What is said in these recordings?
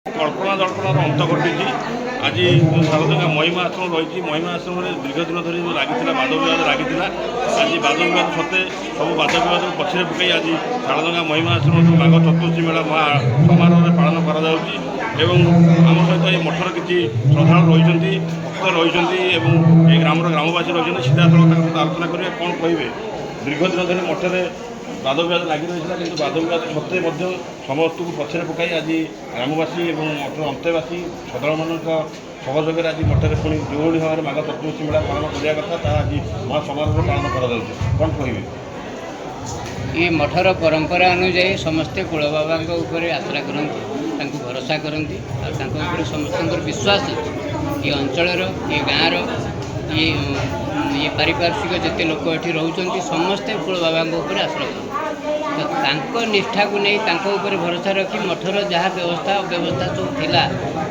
कल्पना जल्पनार अंत घटी आज जो शारदंगा महिमा आश्रम रही महिमा आश्रम में दीर्घ दिन धरी जो लगी बाद विवाद लगी आज बाद विवाद सत्ते सब बाद विवाद पछरे पकई आज शारदंगा महिमा आश्रम माघ चतुर्थी मेला समारोह पालन करम सहित ये मठर किसी श्रद्धा रही भक्त रही ग्रामर ग्रामवासी रही सीधा सड़क आलोचना करेंगे कौन कहे दीर्घ दिन धरी मठर बाद विवाद लगी रही कि बाद विवाद सत्ते समस्त को पछरे पकई आज ग्रामवासी और मठर अंतेवासी श्रद्धा मान सहयोग आज मठर पुणी जो भाव में माघ चतुर्थी मेला पालन करने कथा आज महासमारोह पालन कौन कहे ये मठर परंपरा अनुजाई समस्ते कुल बाबा आश्रा करती भरोसा करती और समस्त विश्वास ये अंचल ये गाँव ये पारिपार्श्विक जिते लोक ये रोच समस्ते कुल बाबा आश्रा तो निष्ठा को नहीं भरोसा रखी मठर जहाँ व्यवस्था अव्यवस्था सब थिला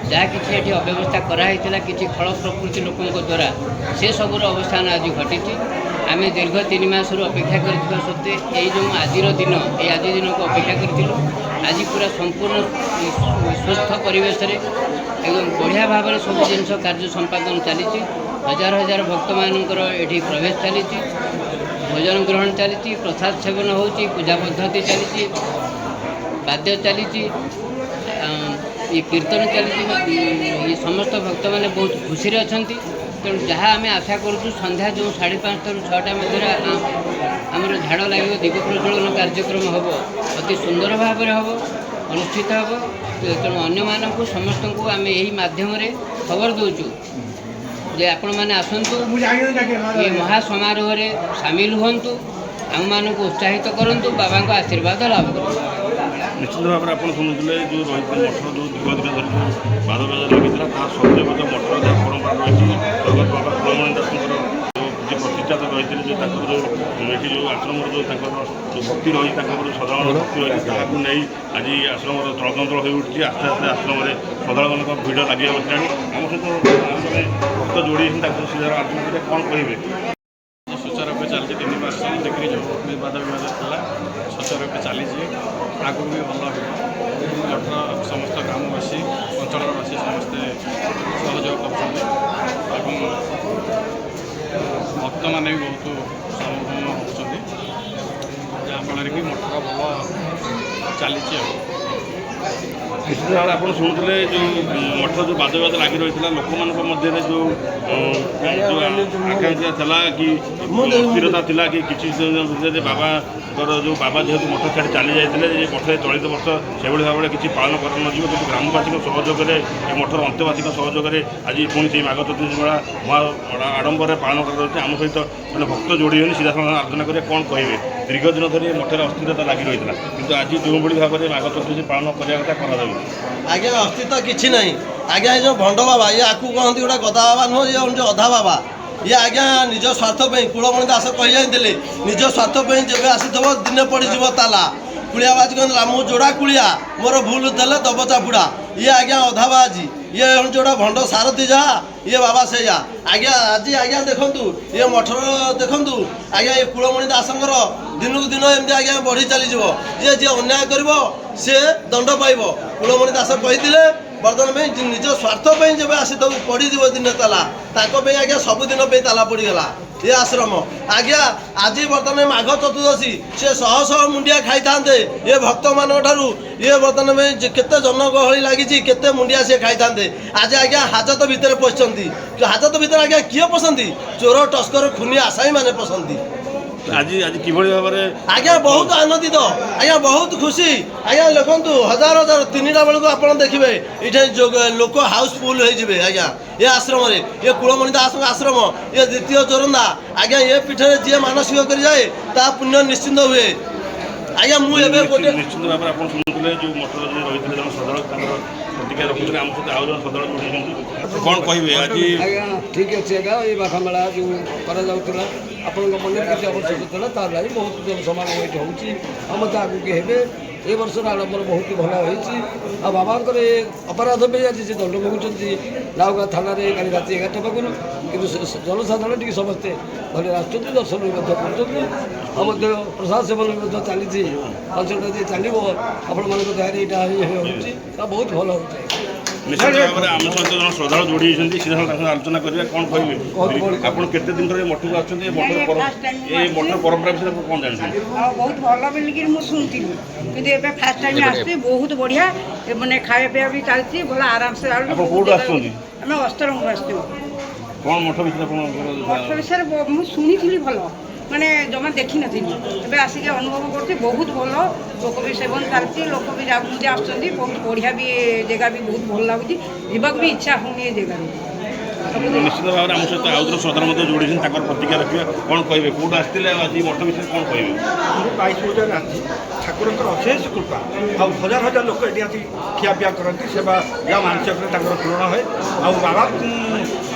जहाँ कि अव्यवस्था कराई किसी खल प्रकृति लोकों द्वारा से सबूर अवस्थान आज घटी आम दीर्घ 3 मास अपेक्षा कर सत्वे ये आज दिन ये आज दिन को अपेक्षा करूँ आज पूरा संपूर्ण स्वस्थ परिवेश एकदम बढ़िया भाव में सब जिन कार्य संपादन चली हजार हजार भक्त मानकर ये प्रवेश चली भोजन ग्रहण चली प्रसाद सेवन हो पूजा पद्धति चली वाद्य चली ये कीर्तन चली ये समस्त भक्त मैंने बहुत खुशी अच्छा तेणु जहाँ आम आशा करूँ संध्या जो 5:30 ରୁ 6ଟା मध्य आमर झाड़ लगे दीप प्रज्वलन कार्यक्रम हम अति सुंदर भाव में हम अनुष्ठित हम तेणु अन्य समस्त को आम यही मध्यम खबर दूचु जे आपण मैंने आसतु ये महासमारोह सामिल हूँ आम मान उत्साहित करूँ बाबा को आशीर्वाद लाभ करूँ निश्चित भाव में आप शुणुते जो रही मठर जो दीर्घ दिन धरी बाद विवाद लगी सत्वे मठर जहाँ परंपरा रही स्वर्गत बाबा कुलमणि दास जो प्रतिष्ठाता रही जो ये जो आश्रम जो भक्ति रही श्रद्धा भक्ति रही नहीं आज आश्रम चलचंचल हो उठी आस्ते आस्ते आश्रम श्रद्धा मान भिड़ लगे बसला आम सहित भक्त जोड़ी सीधा आलोचना कौन कहे सुचारू चलती 3 मास देखिए जो वाद विवाद था सुचारू चली आगू भी भल मठर समस्त ग्रामवासी अंचलवासी समस्ते सहयोग कर भक्त मैंने भी बहुत समभूम होती जहाँफल कि मठर भल चली निश्चित भाव आप शुणुते जो मठर जो बाद विवाद लगी रही लोक मान जो आकांक्षा था कि स्थिरता थी कि किसी बाबा जो बाबा जेहतु मठ छाड़ी चली जाते मठ चलित वर्ष से भाव में किसी पालन कर कि ग्रामवासी सहयोग मठर अंत्यवासी सहयोग आज पुणी से माघ चतुर्थी मेला महा आडम्बर पालन कर आम सहित मैंने भक्त जोड़ी सीधा साधा आलोचना करेंगे कौन कहे दीर्घ दिन धरी मठर अस्थिरता लगी रही किंतु आज जो भाव में माघ चतुर्थी पालन करने कथा आज्ञा अस्तित्व किसी ना आज्ञा ये जो भंड बाबा ये आपको कहते गोटे गदा बाबा नुह ये जो अधा बाबा ये आज्ञा निज स्वार्थ कुलमणि दास कही जाते निज स्वार्थ जब आसी दिने पड़ज ताला कुलियाबाजी कहला मु जोड़ा कुलिया मोर भूल देले दब चापुड़ा ये आज्ञा अधा बाजी ये जोड़ा भंड सारथी जहाँ ये बाबा से आज्ञा आज आज्ञा देखु ये मठर देखु आज्ञा ये कुलमणि दासंकर दिन को दिन एमती आज्ञा बढ़ी चलीज ये जी अन्याय कर सी दंड पाइब कुलमणि दास कही बर्तमान में निज स्वार्थ जब आसी पड़ज दिन ताला आज्ञा सबुदिन ताला पड़गला ये आश्रम आज्ञा आज बर्तमान माघ चतुर्दशी से शह शह मुंडिया खाई था ये भक्त मान ये बर्तमान में केते जनगहली लगी केते मुंडिया से खाई था आज आज्ञा हाजत भितर पशंती हाजत भितर आज्ञा किए पसंदी चोर टस्कर खुनी आसामी मैंने पसंदी आज आज कि भाव में आज्ञा बहुत आनंदित आज्ञा बहुत खुशी आज्ञा देखु हजार हजार 3टा बेलू आप देखिए ये लोक हाउसफुल हो आज्ञा ये आश्रम ये कुलमणि दास आश्रम ये द्वितीय चोरंदा आज्ञा ये पीठ में जी मानसिक कर जाए ता पुण्य निश्चिंत हुए आज्ञा मुझे गोटे निश्चित भाव में आप शुणुते जो मठर रही जन श्रद्धा प्रतिक्रिया रखुते आम सहित आउ जन श्रद्धा जोड़ी कौन कहे आज ठीक अच्छे आज्ञा ये बाखा मेला जो करा आपण मन किसी आवश्यकता तार लगी बहुत जन समागम ये होते आगे हे ए वर्ष आडम्बर बहुत भल हो बाबांकर अपराध पे आज से दंड भोगुंट लाउगा थाना काली रात 11टा पाखु कि जनसाधारण टी समस्ते भले आसुँच दर्शन कर प्रसाद सेवन चली अंचल चलो आपण मान दयारे यहाँ बहुत भल हो ନିଶ୍ଚିତ ଭାବରେ ଆମ ସହିତ ଜଣେ ଶ୍ରଦ୍ଧାଳୁ ଯୋଡ଼ି ହୋଇଛନ୍ତି ସିଧା ତାଙ୍କ ସହ ଆଲୋଚନା କରିବା କ'ଣ କହିବେ ଆପଣ କେତେ ଦିନ ଧରି ଏ ମଠକୁ ଆସୁଛନ୍ତି ଏ ମଠର ପରମ୍ପରା ବିଷୟରେ ଆପଣ କ'ଣ ଜାଣିଛନ୍ତି? ଆଉ ବହୁତ ଭଲ ବୋଲିକି ମୁଁ ଶୁଣିଥିଲି କିନ୍ତୁ ଏବେ ଫାର୍ଷ୍ଟ ଟାଇମ୍ ଆସୁଛି ବହୁତ ବଢ଼ିଆ ମାନେ ଖାଇବା ପିଇବା ବି ଚାଲିଛି ଭଲ ଆରାମସେ ଆପଣ କେଉଁଠୁ ଆସୁଛନ୍ତି? ଆମେ ଅସ୍ତରଙ୍କୁ ଆସିଛୁ। କ'ଣ ମଠ ବିଷୟରେ ଆପଣଙ୍କର ମଠ ବିଷୟରେ ମୁଁ ଶୁଣିଥିଲି ଭଲ ମାନେ ଜମା ଦେଖିନଥିଲି ଏବେ ଆସିକି ଅନୁଭବ କରୁଛି ବହୁତ ଭଲ ଲୋକ ବି ସେବନ ଚାଲିଛି ଲୋକ ବି ଯାଉଛନ୍ତି ଆସୁଛନ୍ତି ବହୁତ ବଢ଼ିଆ ବି ଜାଗା ବି ବହୁତ ଭଲ ଲାଗୁଛି ଯିବାକୁ ବି ଇଚ୍ଛା ହେଉନି ଏ ଜାଗାରେ। ନିଶ୍ଚିତ ଭାବରେ ଆମ ସହିତ ଆଉ ଥରେ ଶ୍ରଦ୍ଧାଳୁ ମଧ୍ୟ ଯୋଡ଼ିଛନ୍ତି ତାଙ୍କର ପ୍ରତିକ୍ରିୟା ରଖିବା କ'ଣ କହିବେ କେଉଁଠୁ ଆସିଥିଲେ ଆଉ ଆଜି ମଠ ବିଷୟରେ କ'ଣ କହିବେ? ମୁଁ 22 ବର୍ଷରେ ଆସିଛି ଠାକୁରଙ୍କର ଅଶେଷ କୃପା ଆଉ ହଜାର ହଜାର ଲୋକ ଏଠି ଆସି ଖିଆପିଆ କରନ୍ତି ସେବା ଯାହା ମାନସିକ କରେ ତାଙ୍କର ପୂରଣ ହୁଏ ଆଉ ବାବା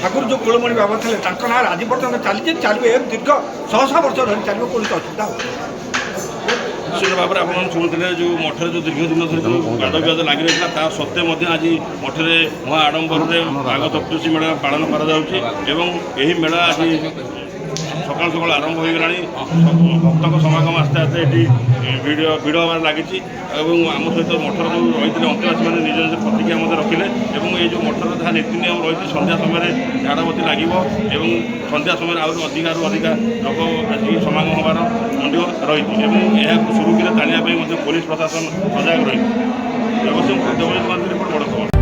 ଆଗରୁ ଯେଉଁ କୁଳମଣି ବାବା ଥିଲେ ତାଙ୍କ ନାଁରେ ଆଜି ପର୍ଯ୍ୟନ୍ତ ଚାଲିଛି ଚାଲିବ ଏ ଦୀର୍ଘ ଶହ ଶହ ବର୍ଷ ଧରି ଚାଲିବ କୌଣସି ଅସୁବିଧା ହେବ। ନିଶ୍ଚିତ ଭାବରେ ଆପଣମାନେ ଶୁଣୁଥିଲେ ଯେଉଁ ମଠରେ ଯେଉଁ ଦୀର୍ଘ ଦିନ ଧରି ଯେଉଁ ବାଦ ବିବାଦ ଲାଗି ରହିଥିଲା ତା ସତ୍ତ୍ୱେ ମଧ୍ୟ ଆଜି ମଠରେ ମହା ଆଡ଼ମ୍ବରରେ ମାଘ ସପ୍ତଶୀ ମେଳା ପାଳନ କରାଯାଉଛି ଏବଂ ଏହି ମେଳା ଆଜି ସକାଳୁ ସକାଳୁ ଆରମ୍ଭ ହୋଇଗଲାଣି ଭକ୍ତଙ୍କ ସମାଗମ ଆସ୍ତେ ଆସ୍ତେ ଏଠି ଭିଡ଼ ହେବାରେ ଲାଗିଛି ଏବଂ ଆମ ସହିତ ମଠର ଯେଉଁ ରହିଥିଲେ ଅନ୍ତେବାସୀମାନେ ନିଜ ନିଜ ପ୍ରତିକ୍ରିୟା ମଧ୍ୟ ରଖିଲେ ଏବଂ ଏଇ ଯେଉଁ ମଠର ଯାହା ନୀତି ନିୟମ ରହିଛି ସନ୍ଧ୍ୟା ସମୟରେ ଝାଡ଼ବତୀ ଲାଗିବ ଏବଂ ସନ୍ଧ୍ୟା ସମୟରେ ଆହୁରି ଅଧିକାରୁ ଅଧିକା ଲୋକ ଆସିକି ସମାଗମ ହେବାର ମଧ୍ୟ ରହିଛି ଏବଂ ଏହାକୁ ସୁରୁଖୁରୁରେ ଚାଲିବା ପାଇଁ ମଧ୍ୟ ପୋଲିସ ପ୍ରଶାସନ ସଜାଗ ରହିଛି। ଜଗତସିଂହପୁର ବଡ଼ ଖବର।